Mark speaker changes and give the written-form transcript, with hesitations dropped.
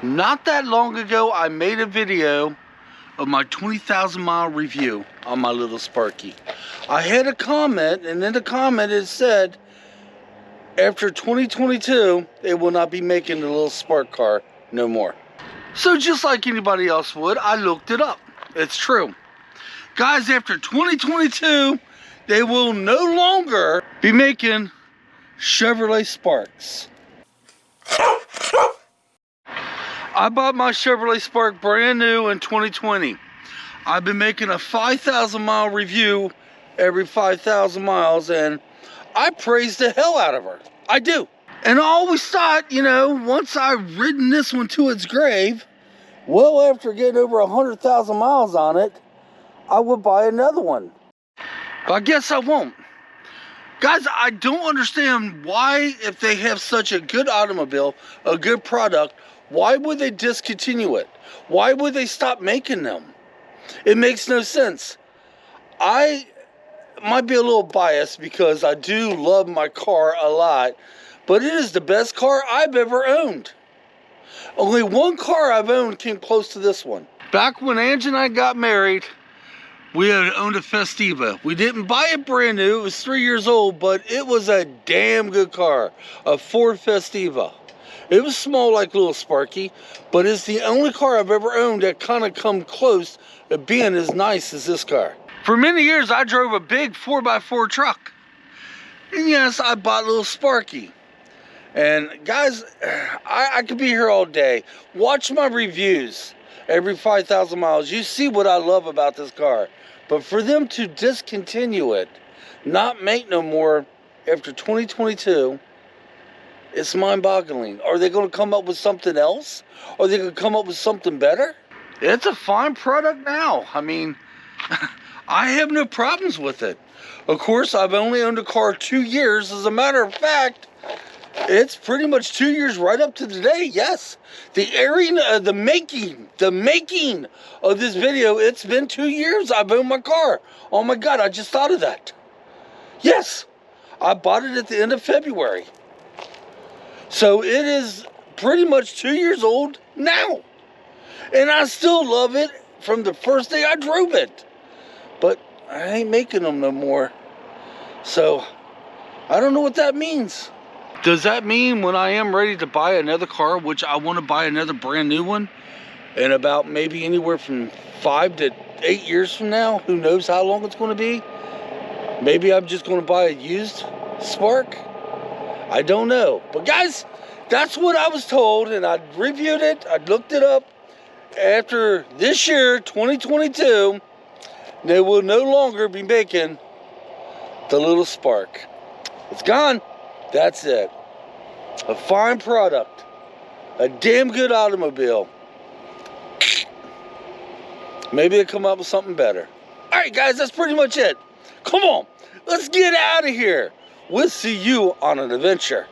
Speaker 1: Not that long ago, I made a video of my 20,000 mile review on my little Sparky. I had a comment, and in the comment it said, after 2022, they will not be making the little Spark car no more. So just like anybody else would, I looked it up. It's true. Guys, after 2022, they will no longer be making Chevrolet Sparks. I bought my Chevrolet Spark brand new in 2020. I've been making a 5,000 mile review every 5,000 miles, and I praise the hell out of her. I do. And I always thought, you know, once I've ridden this one to its grave, well, after getting over 100,000 miles on it, I would buy another one. But I guess I won't. Guys, I don't understand why, if they have such a good automobile, a good product, why would they discontinue it? Why would they stop making them? It makes no sense. I might be a little biased because I do love my car a lot, but it is the best car I've ever owned. Only one car I've owned came close to this one. Back when Angie and I got married, we had owned a Festiva. We didn't buy it brand new, it was 3 years old, but it was a damn good car, a Ford Festiva. It was small like little Sparky, but it's the only car I've ever owned that kind of come close to being as nice as this car. For many years, I drove a big 4x4 truck. And yes, I bought a little Sparky. And guys, I could be here all day. Watch my reviews every 5,000 miles. You see what I love about this car. But for them to discontinue it, not make no more after 2022, it's mind-boggling. Are they going to come up with something else? Are they going to come up with something better? It's a fine product now. I mean, I have no problems with it. Of course, I've only owned a car 2 years. As a matter of fact, it's pretty much 2 years right up to today. Yes, the making of this video, it's been 2 years I've owned my car. Oh my God, I just thought of that. Yes, I bought it at the end of February. So it is pretty much 2 years old now. And I still love it from the first day I drove it. But I ain't making them no more. So I don't know what that means. Does that mean when I am ready to buy another car, which I want to buy another brand new one, in about maybe anywhere from 5 to 8 years from now, who knows how long it's going to be, maybe I'm just going to buy a used Spark? I don't know. But guys, that's what I was told, and I reviewed it, I looked it up. After this year, 2022, they will no longer be making the little Spark. It's gone. That's it. A fine product. A damn good automobile. Maybe they'll come up with something better. Alright guys, that's pretty much it. Come on, let's get out of here. We'll see you on an adventure.